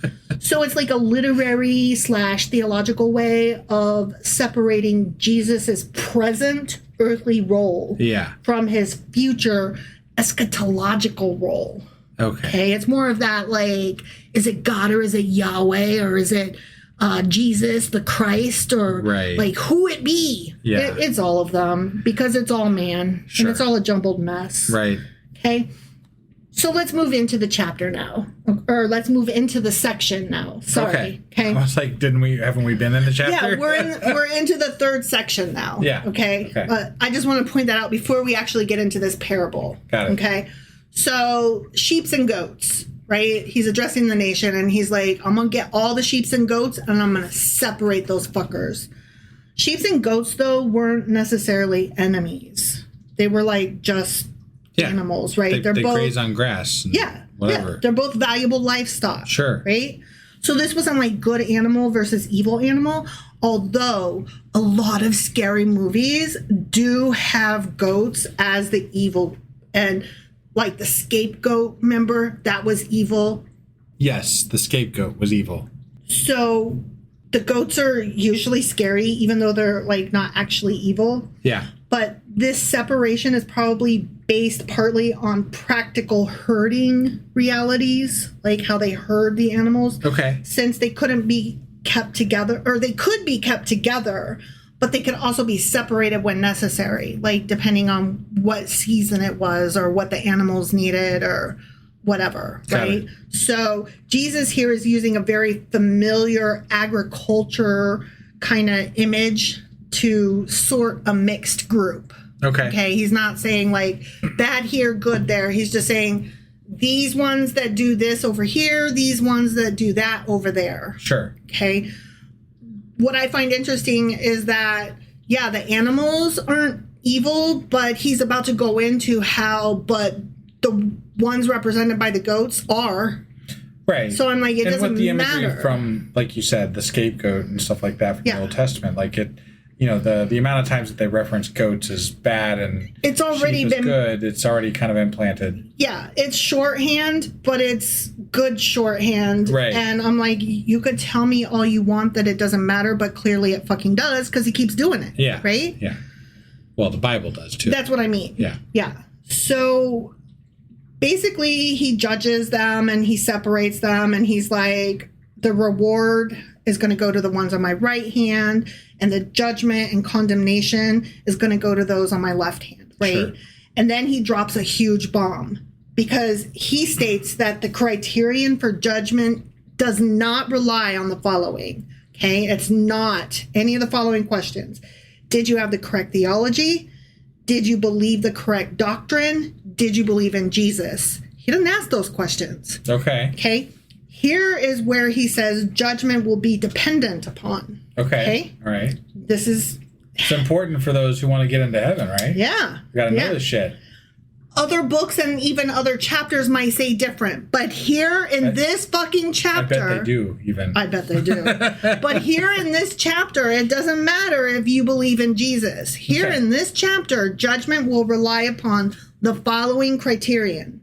So it's like a literary / theological way of separating Jesus's present earthly role from his future eschatological role. Okay. It's more of that, like, is it God or is it Yahweh or is it Jesus, the Christ, or like who it be? Yeah. It's all of them because it's all man and it's all a jumbled mess. Right. Okay. So let's move into the chapter now, or let's move into the section now. Sorry. Okay. I was like, haven't we been in the chapter? Yeah, we're into the third section now. Yeah. Okay. But I just want to point that out before we actually get into this parable. Got it. Okay. So sheeps and goats. Right? He's addressing the nation and he's like, I'm going to get all the sheeps and goats and I'm going to separate those fuckers. Sheeps and goats, though, weren't necessarily enemies. They were like just animals, right? They both graze on grass. And whatever. Yeah. They're both valuable livestock. Sure. Right? So this wasn't like good animal versus evil animal, although a lot of scary movies do have goats as the evil, and like the scapegoat, remember, that was evil. Yes, the scapegoat was evil. So the goats are usually scary, even though they're like not actually evil. Yeah. But this separation is probably based partly on practical herding realities, like how they herd the animals. Okay. Since they couldn't be kept together, or they could be kept together, but they could also be separated when necessary, like depending on what season it was or what the animals needed or whatever, right? So Jesus here is using a very familiar agriculture kind of image to sort a mixed group. Okay. He's not saying like bad here, good there. He's just saying these ones that do this over here, these ones that do that over there. Sure. Okay. What I find interesting is that, yeah, the animals aren't evil, but he's about to go into how, but the ones represented by the goats are. Right. So I'm like, it doesn't matter. And with the imagery matter. from, like you said, the scapegoat and stuff like that from the Old Testament, like it, you know, the amount of times that they reference goats is bad and it's already sheep is been good. It's already kind of implanted. Yeah, it's shorthand, but it's good shorthand. Right. And I'm like, you could tell me all you want that it doesn't matter, but clearly it fucking does because he keeps doing it. Yeah. Right? Yeah. Well, the Bible does too. That's what I mean. Yeah. Yeah. So basically he judges them and he separates them and he's like, the reward is going to go to the ones on my right hand and the judgment and condemnation is going to go to those on my left hand, right? Sure. And then he drops a huge bomb because he states that the criterion for judgment does not rely on the following, okay? It's not any of the following questions. Did you have the correct theology? Did you believe the correct doctrine? Did you believe in Jesus? He doesn't ask those questions. Okay. Okay. Here is where he says judgment will be dependent upon. Okay. All right. This is... It's important for those who want to get into heaven, right? Yeah. You got to know this shit. Other books and even other chapters might say different. But here in this fucking chapter... I bet they do, even. I bet they do. But here in this chapter, it doesn't matter if you believe in Jesus. Here in this chapter, judgment will rely upon the following criterion.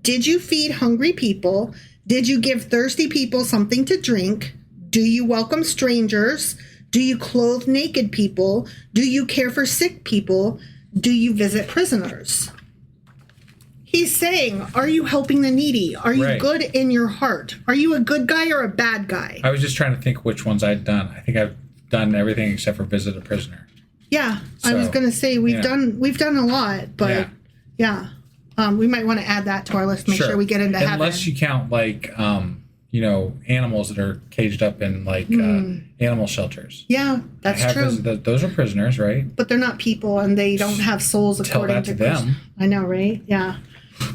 Did you feed hungry people? Did you give thirsty people something to drink? Do you welcome strangers? Do you clothe naked people? Do you care for sick people? Do you visit prisoners? He's saying, are you helping the needy? Are you good in your heart? Are you a good guy or a bad guy? I was just trying to think which ones I'd done. I think I've done everything except for visit a prisoner. Yeah, So, I was going to say we've done a lot, but we might want to add that to our list. Make sure we get into heaven. Unless you count like animals that are caged up in like animal shelters. Yeah, that's true. Those are prisoners, right? But they're not people, and they don't have souls according to them. I know, right? Yeah.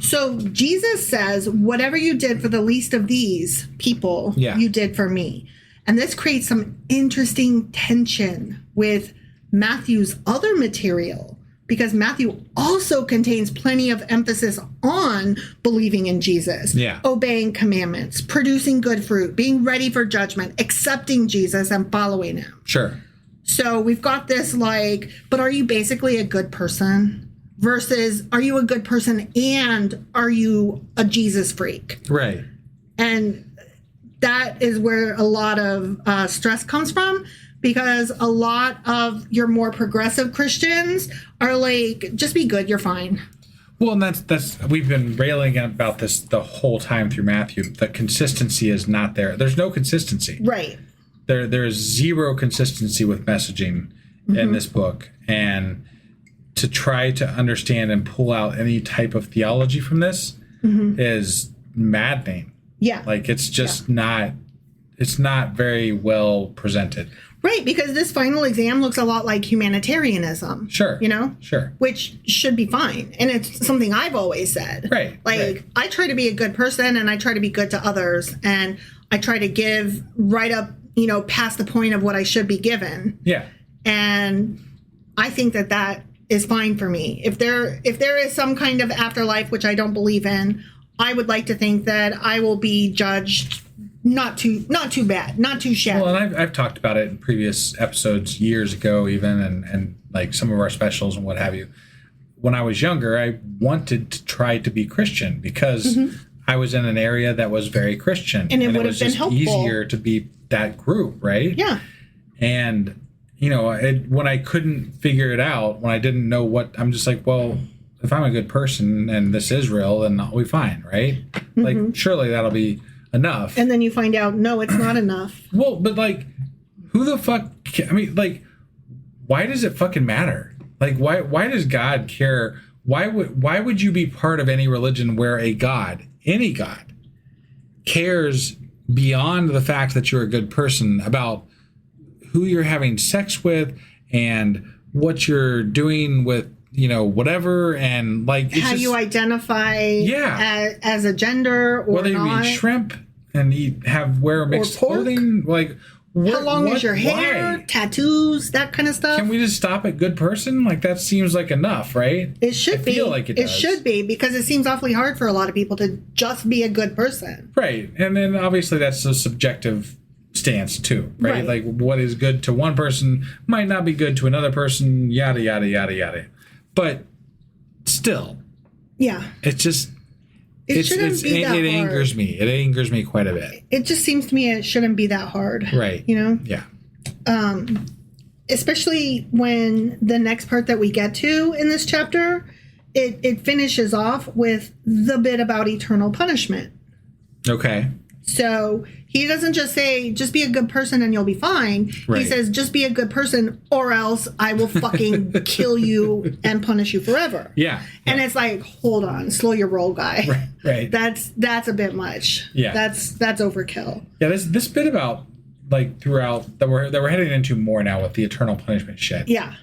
So Jesus says, whatever you did for the least of these people, you did for me. And this creates some interesting tension with Matthew's other material, because Matthew also contains plenty of emphasis on believing in Jesus, obeying commandments, producing good fruit, being ready for judgment, accepting Jesus and following him. Sure. So we've got this like, but are you basically a good person? Versus, are you a good person and are you a Jesus freak? Right. And that is where a lot of stress comes from, because a lot of your more progressive Christians are like, just be good, you're fine. Well, and that's we've been railing about this the whole time through Matthew. The consistency is not there. There's no consistency. Right. There is zero consistency with messaging in this book. And to try to understand and pull out any type of theology from this is maddening. Yeah. Like it's just not very well presented. Right, because this final exam looks a lot like humanitarianism. Sure. You know? Sure. Which should be fine. And it's something I've always said. Right. Like, I try to be a good person and I try to be good to others. And I try to give right up, past the point of what I should be given. Yeah. And I think that is fine for me. If there is some kind of afterlife, which I don't believe in, I would like to think that I will be judged not too bad, not too shabby. Well, and I've talked about it in previous episodes years ago, even, and like some of our specials and what have you. When I was younger, I wanted to try to be Christian because I was in an area that was very Christian, and it would was have been just helpful. Easier to be that group, right? Yeah. And when I couldn't figure it out, when I didn't know what, I'm just like, well, if I'm a good person and this is real, then I'll be fine, right? Like, surely that'll be enough. And then you find out, no, it's not enough. Well, but like, who the fuck? I mean, like, why does it fucking matter? Like, why does God care? Why would you be part of any religion where a God, any God, cares beyond the fact that you're a good person about who you're having sex with and what you're doing with, whatever, and like how you identify as a gender or whether not. you eat shrimp and wear mixed clothing, like how long is your hair, why? tattoos, that kind of stuff. Can we just stop at good person? Like, that seems like enough, right? It should be. Feel like it does. It should be, because it seems awfully hard for a lot of people to just be a good person. Right. And then obviously that's a subjective stance too, right? Like, what is good to one person might not be good to another person, yada, yada, yada, yada. But still, it's just, it angers me. It angers me quite a bit. It just seems to me it shouldn't be that hard. Right. Yeah. Especially when the next part that we get to in this chapter, it finishes off with the bit about eternal punishment. Okay. So he doesn't just say, just be a good person and you'll be fine. Right. He says, just be a good person or else I will fucking kill you and punish you forever. Yeah. And it's like, hold on, slow your roll, guy. Right. That's a bit much. Yeah. That's overkill. Yeah, this bit about, like, throughout that we're heading into more now with the eternal punishment shit. Yeah.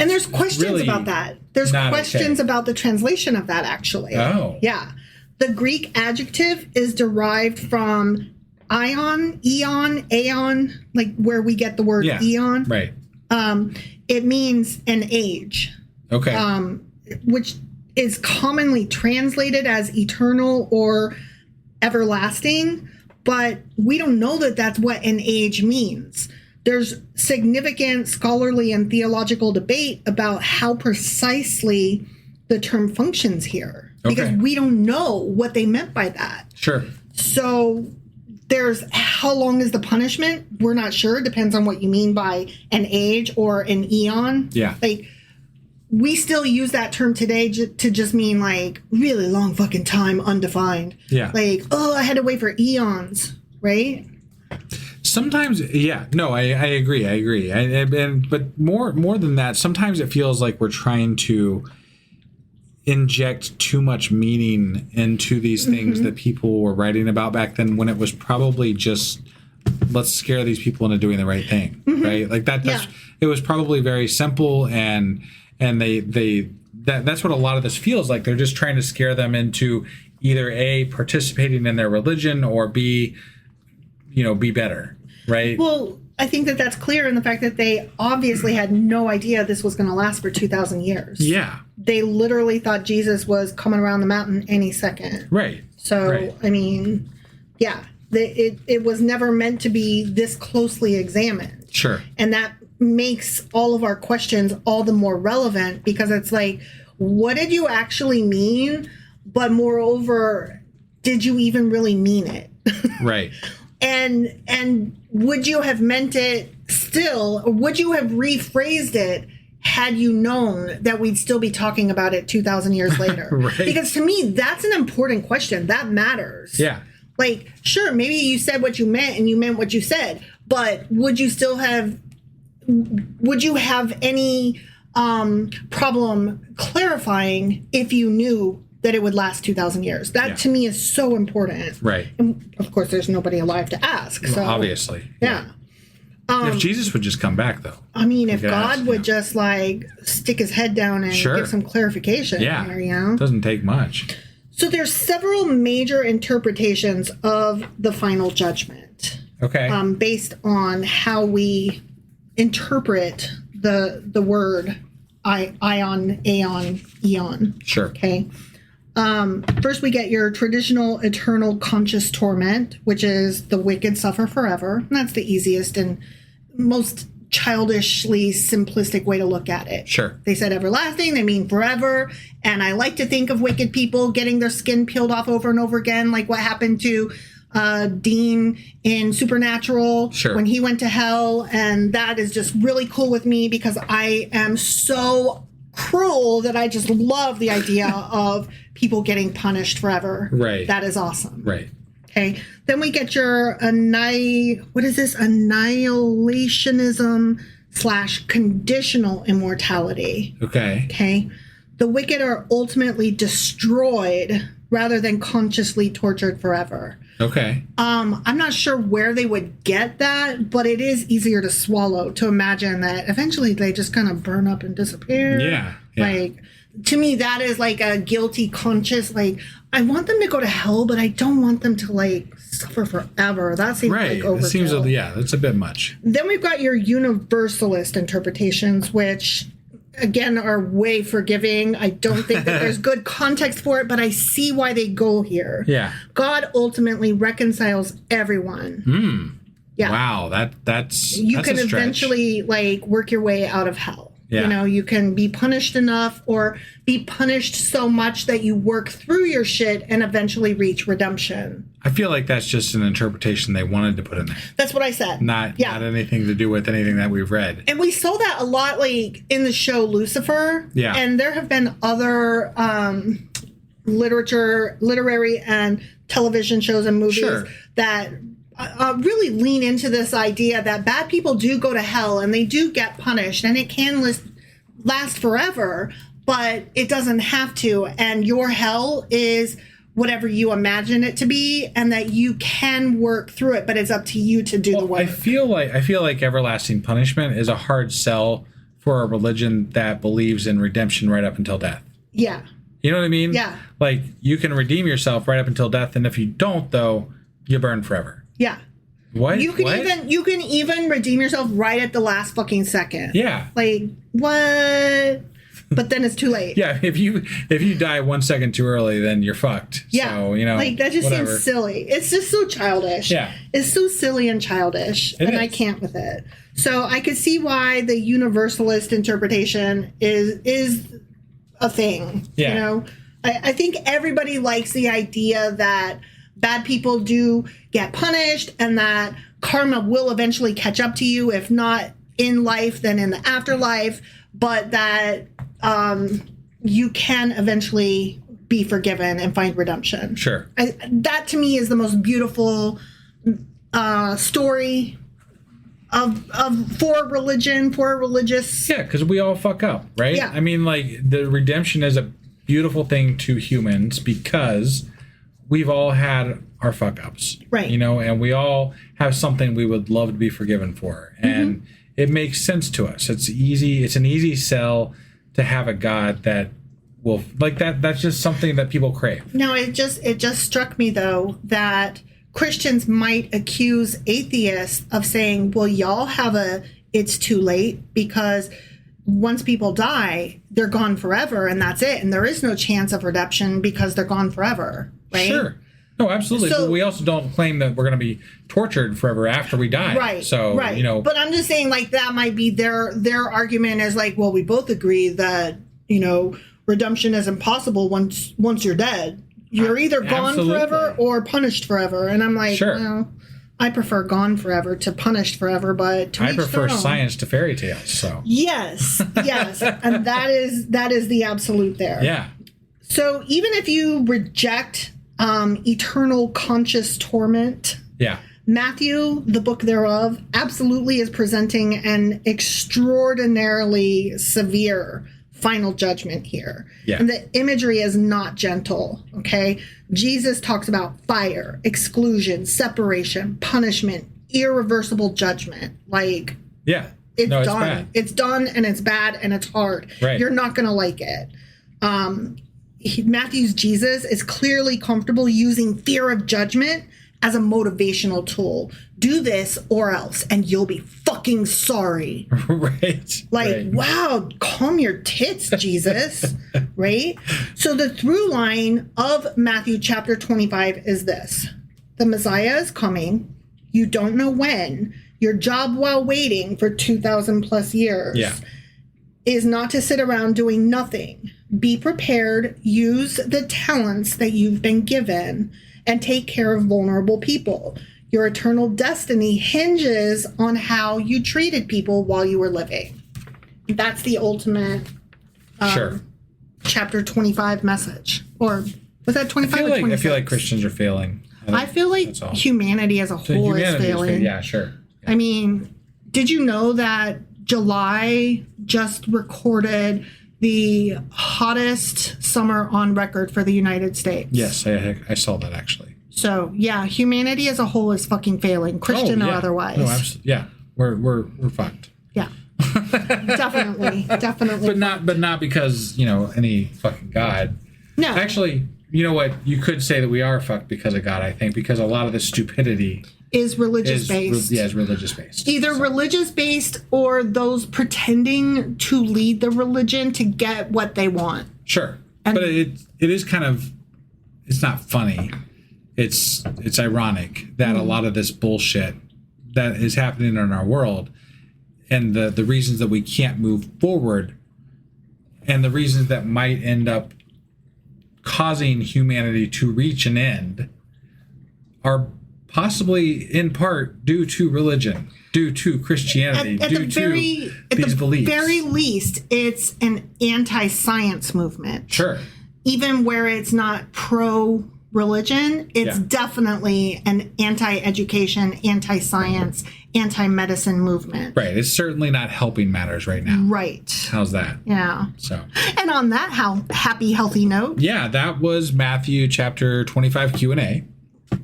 And there's questions really about that. There's questions about the translation of that, actually. Oh. Yeah. The Greek adjective is derived from eon, aeon, like where we get the word eon. Right. It means an age. Okay. Which is commonly translated as eternal or everlasting, but we don't know that that's what an age means. There's significant scholarly and theological debate about how precisely the term functions here. Because we don't know what they meant by that. Sure. So there's how long is the punishment? We're not sure. It depends on what you mean by an age or an eon. Yeah. Like, we still use that term today to just mean, like, really long fucking time, undefined. Yeah. Like, oh, I had to wait for eons, right? Sometimes, yeah. No, I agree. But more than that, sometimes it feels like we're trying to inject too much meaning into these things that people were writing about back then, when it was probably just, let's scare these people into doing the right thing, right? Like it was probably very simple, and that's what a lot of this feels like. They're just trying to scare them into either A, participating in their religion, or B, be better, right? Well, I think that's clear in the fact that they obviously had no idea this was going to last for 2,000 years. Yeah. They literally thought Jesus was coming around the mountain any second. Right. So, right. I mean, yeah, it was never meant to be this closely examined. Sure. And that makes all of our questions all the more relevant, because it's like, what did you actually mean? But moreover, did you even really mean it? Right. And would you have meant it still, or would you have rephrased it had you known that we'd still be talking about it 2,000 years later? Right. Because to me, that's an important question. That matters. Yeah. Like, sure, maybe you said what you meant and you meant what you said, but would you have any problem clarifying if you knew that it would last 2,000 years? That to me is so important. Right. And of course, there's nobody alive to ask. So obviously. Yeah. If Jesus would just come back, though. I mean, if God would just, like, stick his head down and give some clarification. Yeah. There, doesn't take much. So there's several major interpretations of the final judgment. Okay. Based on how we interpret the word ion, aeon, eon. Sure. Okay. First, we get your traditional eternal conscious torment, which is the wicked suffer forever. And that's the easiest and most childishly simplistic way to look at it. Sure. They said everlasting, they mean forever. And I like to think of wicked people getting their skin peeled off over and over again, like what happened to Dean in Supernatural when he went to hell. And that is just really cool with me because I am so cruel that I just love the idea of people getting punished forever. Right. That is awesome. Right. Okay. Then we get your annihilationism / conditional immortality. Okay. Okay. The wicked are ultimately destroyed rather than consciously tortured forever. Okay. I'm not sure where they would get that, but it is easier to swallow to imagine that eventually they just kind of burn up and disappear. Yeah. Like, to me, that is like a guilty conscience. Like, I want them to go to hell, but I don't want them to like suffer forever. That seems like overkill. It seems, that's a bit much. Then we've got your universalist interpretations, which again are way forgiving. I don't think that there's good context for it, but I see why they go here. Yeah. God ultimately reconciles everyone. Yeah. Wow, that's you a can stretch. eventually like work your way out of hell. Yeah. You know, you can be punished enough or be punished so much that you work through your shit and eventually reach redemption. I feel like that's just an interpretation they wanted to put in there. That's what I said. Not anything to do with anything that we've read. And we saw that a lot like in the show Lucifer. Yeah. And there have been other literary and television shows and movies that really lean into this idea that bad people do go to hell and they do get punished and it can last forever, but it doesn't have to. And your hell is whatever you imagine it to be, and that you can work through it, but it's up to you to do the work. I feel like everlasting punishment is a hard sell for a religion that believes in redemption right up until death. Yeah. You know what I mean? Yeah. Like you can redeem yourself right up until death, and if you don't, though, you burn forever. Yeah. What? You can even redeem yourself right at the last fucking second. Yeah. Like what? But then it's too late. Yeah, if you die 1 second too early, then you're fucked. Yeah. So, you know, like that just whatever. seems silly. It's just so childish. Yeah. It's so silly and childish, It and is. I can't with it. So I could see why the universalist interpretation is a thing. Yeah. You know, I think everybody likes the idea that bad people do get punished and that karma will eventually catch up to you, if not in life, then in the afterlife, but that you can eventually be forgiven and find redemption. Sure. That to me is the most beautiful story for a religious. Yeah, because we all fuck up, right? Yeah. I mean, like, the redemption is a beautiful thing to humans because we've all had our fuck ups. Right. You know, and we all have something we would love to be forgiven for. And it makes sense to us. It's easy. It's an easy sell to have a God that will, like, that's just something that people crave. Now, it just struck me, though, that Christians might accuse atheists of saying, well, y'all have it's too late because once people die, they're gone forever and that's it. And there is no chance of redemption because they're gone forever, right? Sure. No, absolutely. So, but we also don't claim that we're going to be tortured forever after we die. Right. So, right. you know. But I'm just saying, like, that might be their argument is like, well, we both agree that, you know, redemption is impossible once you're dead. You're either gone forever or punished forever. And I'm like, well, I prefer gone forever to punished forever, but to I prefer science to fairy tales. So yes, and that is the absolute there. Yeah. So even if you reject eternal conscious torment, Matthew, the book thereof, absolutely is presenting an extraordinarily severe final judgment here. Yeah. And the imagery is not gentle, okay? Jesus talks about fire, exclusion, separation, punishment, irreversible judgment. Like, it's done. Bad. It's done and it's bad and it's hard. Right. You're not going to like it. Matthew's Jesus is clearly comfortable using fear of judgment as a motivational tool. Do this or else, and you'll be fucking fucking sorry. Right. Like, right. wow, calm your tits, Jesus. Right? So the through line of Matthew chapter 25 is this. The Messiah is coming. You don't know when. Your job while waiting for 2,000 plus years is not to sit around doing nothing. Be prepared. Use the talents that you've been given and take care of vulnerable people. Your eternal destiny hinges on how you treated people while you were living. That's the ultimate chapter 25 message. Or was that 25 or 26? I feel like Christians are failing. I feel like humanity as a whole is failing. Yeah, sure. Yeah. I mean, did you know that July just recorded the hottest summer on record for the United States? Yes, I saw that actually. So yeah, humanity as a whole is fucking failing, Christian or otherwise. No, absolutely. Yeah, we're fucked. Yeah, definitely. But not because any fucking God. No, actually, you know what? You could say that we are fucked because of God. I think because a lot of the stupidity is religious based. Is religious based. Either religious based or those pretending to lead the religion to get what they want. Sure, but it is kind of, it's not funny. It's ironic that a lot of this bullshit that is happening in our world and the reasons that we can't move forward and the reasons that might end up causing humanity to reach an end are possibly in part due to religion, due to Christianity, due to these beliefs. At the very least, it's an anti-science movement. Sure. Even where it's not pro-religion, it's definitely an anti-education, anti-science, anti-medicine movement. Right. It's certainly not helping matters right now. Right. How's that? Yeah. So. And on that happy, healthy note. Yeah, that was Matthew chapter 25 Q&A.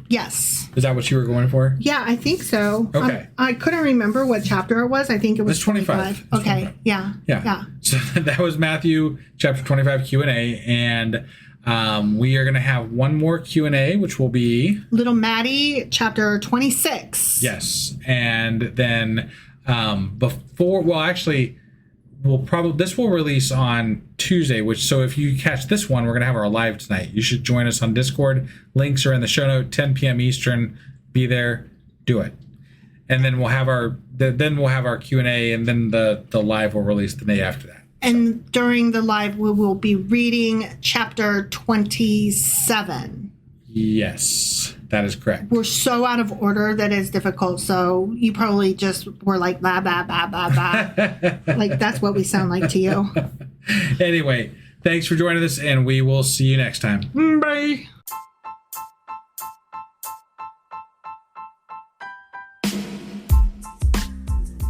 Yes. Is that what you were going for? Yeah, I think so. Okay. I couldn't remember what chapter it was. I think it was 25. Okay. 25. Yeah. So that was Matthew chapter 25 Q&A, and we are going to have one more Q&A, which will be Little Maddie chapter 26. Yes, and then this will release on Tuesday, so if you catch this one, we're going to have our live tonight. You should join us on Discord. Links are in the show note, 10 p.m. Eastern. Be there, do it. And then we'll have our Q&A, and then the live will release the day after that. And during the live, we will be reading chapter 27. Yes, that is correct. We're so out of order that it's difficult. So you probably just were like, blah, blah, blah, blah, blah. Like, that's what we sound like to you. Anyway, thanks for joining us, and we will see you next time. Bye.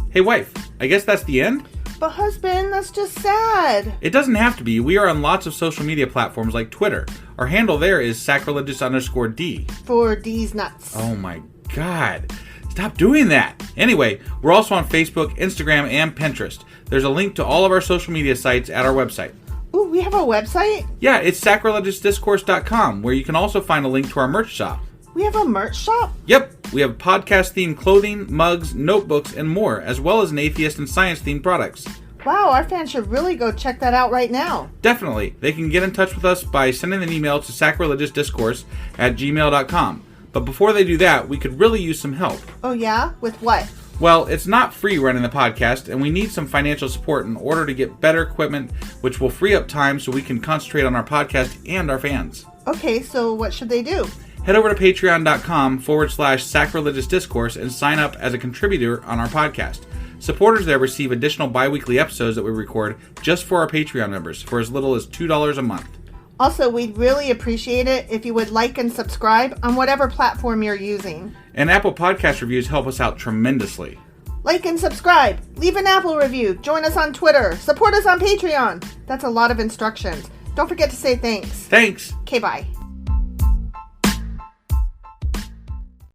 Hey, wife, I guess that's the end? But husband, that's just sad. It doesn't have to be. We are on lots of social media platforms like Twitter. Our handle there is sacrilegious_D. For D's nuts. Oh my God. Stop doing that. Anyway, we're also on Facebook, Instagram, and Pinterest. There's a link to all of our social media sites at our website. Ooh, we have a website? Yeah, it's sacrilegiousdiscourse.com, where you can also find a link to our merch shop. We have a merch shop? Yep, we have podcast-themed clothing, mugs, notebooks, and more, as well as an atheist and science-themed products. Wow, our fans should really go check that out right now. Definitely. They can get in touch with us by sending an email to sacrilegiousdiscourse@gmail.com. But before they do that, we could really use some help. Oh yeah? With what? Well, it's not free running the podcast, and we need some financial support in order to get better equipment, which will free up time so we can concentrate on our podcast and our fans. Okay, so what should they do? Head over to patreon.com/sacrilegiousdiscourse and sign up as a contributor on our podcast. Supporters there receive additional bi-weekly episodes that we record just for our Patreon members for as little as $2 a month. Also, we'd really appreciate it if you would like and subscribe on whatever platform you're using. And Apple Podcast reviews help us out tremendously. Like and subscribe. Leave an Apple review. Join us on Twitter. Support us on Patreon. That's a lot of instructions. Don't forget to say thanks. Thanks. Okay, bye.